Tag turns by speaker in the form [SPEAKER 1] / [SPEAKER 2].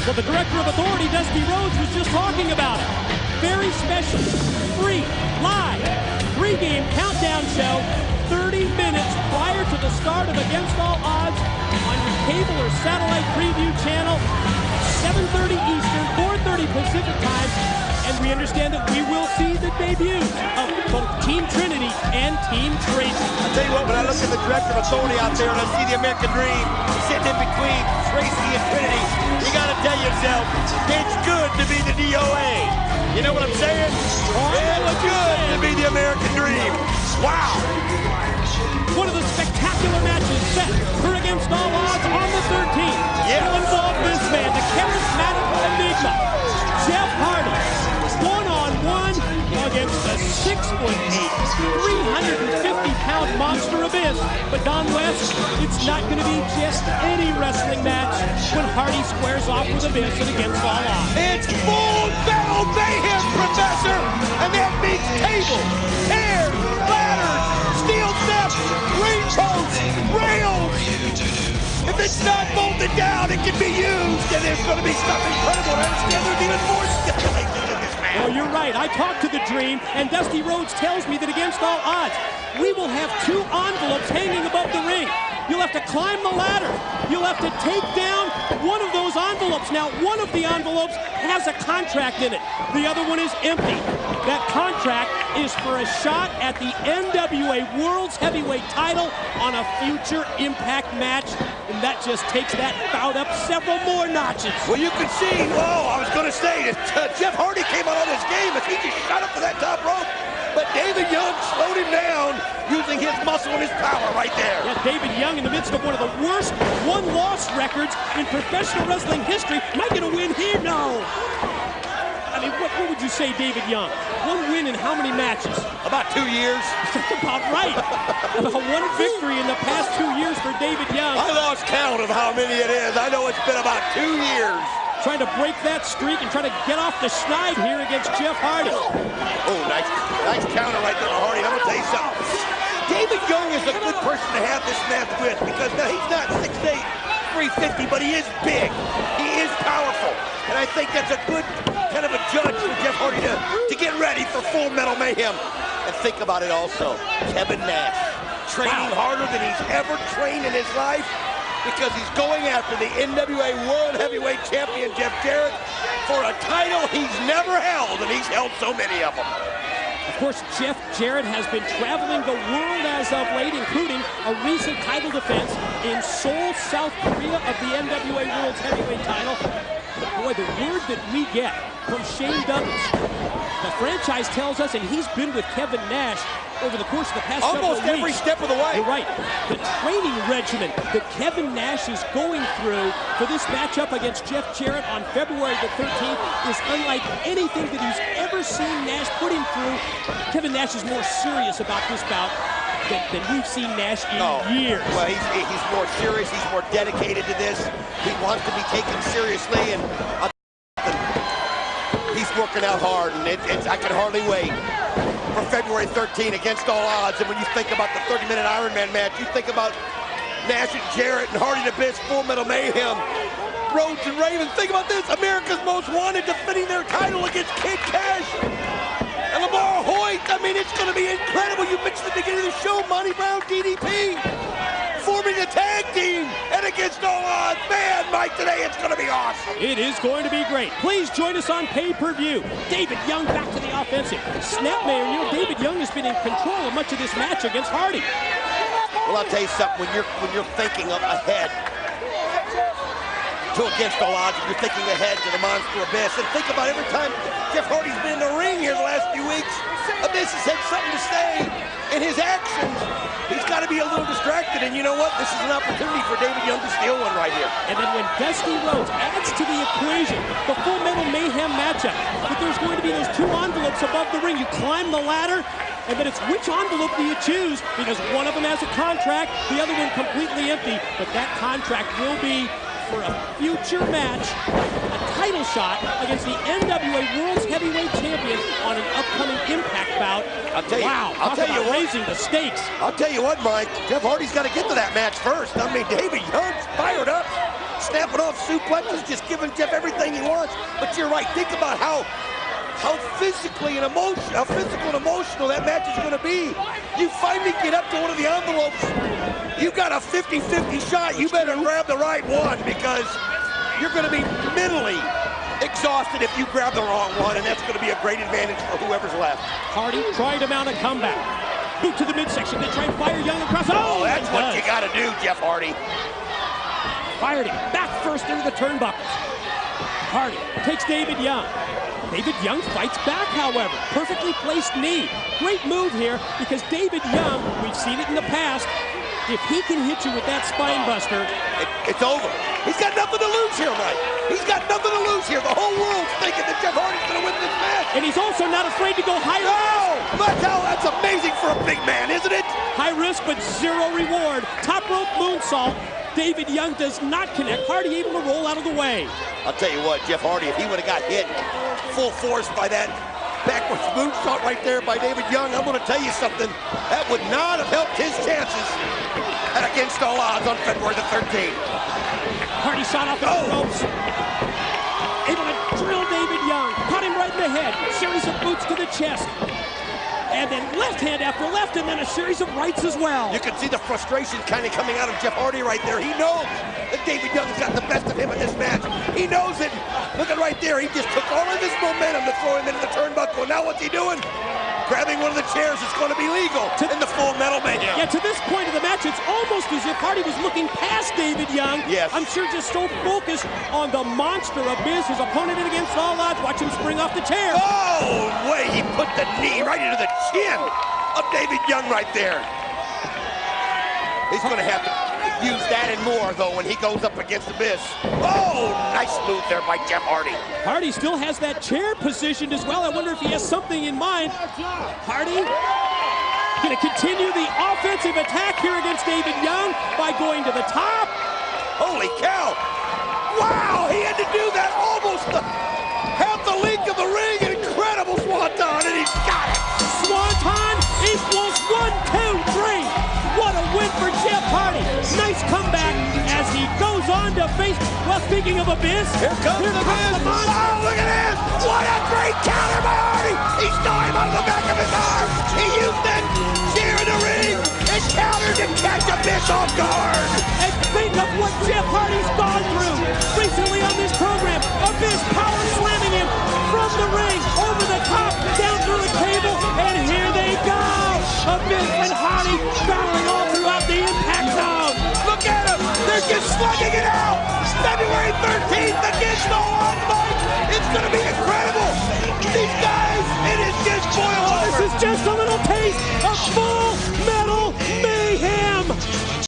[SPEAKER 1] Well, the Director of Authority, Dusty Rhodes, was just talking about it. Very special, free, live, pre-game countdown show, 30 minutes prior to the start of Against All Odds on your cable or satellite preview channel, 7:30 Eastern, 4:30 Pacific time. And we understand that we will see the debuts of both Team Trinity and Team Tracy.
[SPEAKER 2] I'll tell you what, when I look at the Director of Authority out there and I see the American Dream sitting in between Tracy and Trinity, you gotta tell yourself, it's good to be the DOA. You know what I'm saying? It's good to be the American Dream. Wow.
[SPEAKER 1] One of the spectacular matches set for Against All Odds on the 13th.
[SPEAKER 2] Yeah.
[SPEAKER 1] Will involve this man, the charismatic enigma, Jeff Hardy, one-on-one against the 6'8", 350-pound monster Abyss. But Don West, it's not going to be just any wrestling match when Hardy squares off with Abyss and Against All Odds.
[SPEAKER 2] It's full metal mayhem, Professor, and that means tables, chairs, ladders, steel steps, ring posts, rails. If it's not bolted down, it can be used, and there's going to be something incredible. I understand there's even more stipulations in this match.
[SPEAKER 1] Oh, you're right. I talked to the Dream, and Dusty Rhodes tells me that Against All Odds, we will have 2 envelopes hanging above the ring. You'll have to climb the ladder. You'll have to take down one of those envelopes. Now, one of the envelopes has a contract in it. The other one is empty. That contract is for a shot at the NWA World's Heavyweight title on a future Impact match, and that just takes that bout up several more notches.
[SPEAKER 2] Well, you can see, I was going to say, Jeff Hardy came out on his game as he just shot up to that top rope. But David Young slowed him down using his muscle and his power right there.
[SPEAKER 1] Yeah, David Young in the midst of one of the worst one-loss records in professional wrestling history. Am I going to win here? No. I mean, what would you say, David Young? 1 win in how many matches?
[SPEAKER 2] About 2 years.
[SPEAKER 1] That's about right. One victory in the past 2 years for David Young.
[SPEAKER 2] I lost count of how many it is. I know it's been about 2 years.
[SPEAKER 1] Trying to break that streak and try to get off the schneid here against Jeff Hardy.
[SPEAKER 2] Oh, nice counter right there, Hardy. I'm going to tell you something. David Young is a good person to have this match with because now he's not 6'8", 350, but he is big. He is powerful. And I think that's a good kind of a judge for Jeff Hardy to get ready for Full Metal Mayhem. And think about it also, Kevin Nash training harder than he's ever trained in his life, because he's going after the NWA World Heavyweight Champion, Jeff Jarrett, for a title he's never held, and he's held so many of them.
[SPEAKER 1] Of course, Jeff Jarrett has been traveling the world as of late, including a recent title defense in Seoul, South Korea of the NWA World Heavyweight title. But boy, the word that we get from Shane Douglas, the franchise tells us, and he's been with Kevin Nash over the course of the past several weeks.
[SPEAKER 2] Almost every step of the way.
[SPEAKER 1] You're right. The training regimen that Kevin Nash is going through for this matchup against Jeff Jarrett on February the 13th is unlike anything that he's ever seen Nash put him through. Kevin Nash is more serious about this bout than we've seen Nash in years.
[SPEAKER 2] Well, he's more serious. He's more dedicated to this. He wants to be taken seriously, and he's working out hard, and I can hardly wait for February 13 Against All Odds. And when you think about the 30-minute Iron Man match, you think about Nash and Jarrett and Hardy and Abyss, Full Metal Mayhem, Rhodes and Raven. Think about this, America's Most Wanted defending their title against Kid Cash and Lamar Hoyt. I mean, it's going to be incredible. You mentioned at the beginning of the show, Monty Brown, DDP, forming a tag team and Against All Odds. Man, Mike, today it's going to be awesome.
[SPEAKER 1] It is going to be great. Please join us on pay-per-view. David Young back to the offensive. Snapmare, you know, David Young has been in control of much of this match against Hardy.
[SPEAKER 2] Well, I'll tell you something. When you're thinking ahead to Against All Odds, and you're thinking ahead to the Monster Abyss, and think about every time Jeff Hardy's been in the ring here the last few weeks, Abyss has had something to say in his actions. He's got to be a little distracted, and you know what? This is an opportunity for David Young to steal one right here.
[SPEAKER 1] And then when Dusty Rhodes adds to the equation the Full Metal Mayhem matchup, that there's going to be those 2 envelopes above the ring. You climb the ladder, and then it's which envelope do you choose, because one of them has a contract, the other one completely empty, but that contract will be for a future match, a title shot against the NWA World's Heavyweight Champion on an upcoming Impact bout.
[SPEAKER 2] I'll tell you,
[SPEAKER 1] wow,
[SPEAKER 2] I'll tell you what,
[SPEAKER 1] raising the stakes.
[SPEAKER 2] I'll tell you what, Mike, Jeff Hardy's got to get to that match first. I mean, David Young's fired up. snapping off suplexes, just giving Jeff everything he wants. But you're right. Think about how physical and emotional that match is going to be. You finally get up to one of the envelopes. You got a 50-50 shot. You better grab the right one, because you're going to be mentally exhausted if you grab the wrong one, and that's going to be a great advantage for whoever's left.
[SPEAKER 1] Hardy trying to mount a comeback. Boot to the midsection to try and fire Young across.
[SPEAKER 2] Oh, that's what you got to do, Jeff Hardy.
[SPEAKER 1] Fired him back first into the turnbuckles. Hardy takes David Young. David Young fights back, however. Perfectly placed knee. Great move here, because David Young, we've seen it in the past, if he can hit you with that spine buster,
[SPEAKER 2] it's over. He's got nothing to lose here, Mike. He's got nothing to lose here. The whole world's thinking that Jeff Hardy's going to win this match.
[SPEAKER 1] And he's also not afraid to go higher.
[SPEAKER 2] No! That's amazing for a big man, isn't it?
[SPEAKER 1] High risk, but zero reward. Top rope moonsault. David Young does not connect. Hardy able to roll out of the way.
[SPEAKER 2] I'll tell you what, Jeff Hardy, if he would have got hit full force by that backwards moonsault right there by David Young, I'm going to tell you something. That would not have helped his chances at Against All Odds on February the 13th.
[SPEAKER 1] Hardy shot off the ropes. Able to drill David Young. Caught him right in the head. Series of boots to the chest. And then left hand after left, and then a series of rights as well.
[SPEAKER 2] You can see the frustration kind of coming out of Jeff Hardy right there. He knows that David Young's got the best of him in this match. He knows it. Look at right there. He just took all of his momentum to throw him into the turnbuckle. Now what's he doing? Grabbing one of the chairs. It's going to be legal in the Full Metal Mania.
[SPEAKER 1] Yeah, to this point of the match, it's almost as if Hardy was looking past David Young.
[SPEAKER 2] Yes.
[SPEAKER 1] I'm sure just so focused on the monster Abyss, his opponent in Against All Odds. Watch him spring off the chair.
[SPEAKER 2] Oh, way he put the knee right into the chin of David Young right there. He's going to have to use that and more, though, when he goes up against Abyss. Oh, nice move there by Jeff Hardy.
[SPEAKER 1] Hardy still has that chair positioned as well. I wonder if he has something in mind. Hardy going to continue the offensive attack here against David Young by going to the top.
[SPEAKER 2] Holy cow. Wow, he had to do that almost half the length of the ring. An incredible swanton, and he's got it.
[SPEAKER 1] Swanton equals 1, 2, 3. What a win for Jeff Hardy. Nice comeback as he goes on to face, well, speaking of Abyss,
[SPEAKER 2] here comes the monster. Oh, look at this. What a great counter by Hardy. He saw him out of the back of his arm. He used that chair in the ring and countered to catch Abyss off guard.
[SPEAKER 1] And think of what Jeff Hardy's gone through recently on this program. Abyss power slamming him from the ring, over the top, down through the table, and here they go. Abyss and Hardy battling all throughout the Impact Zone.
[SPEAKER 2] Look at them. They're just slugging it out. February 13th against all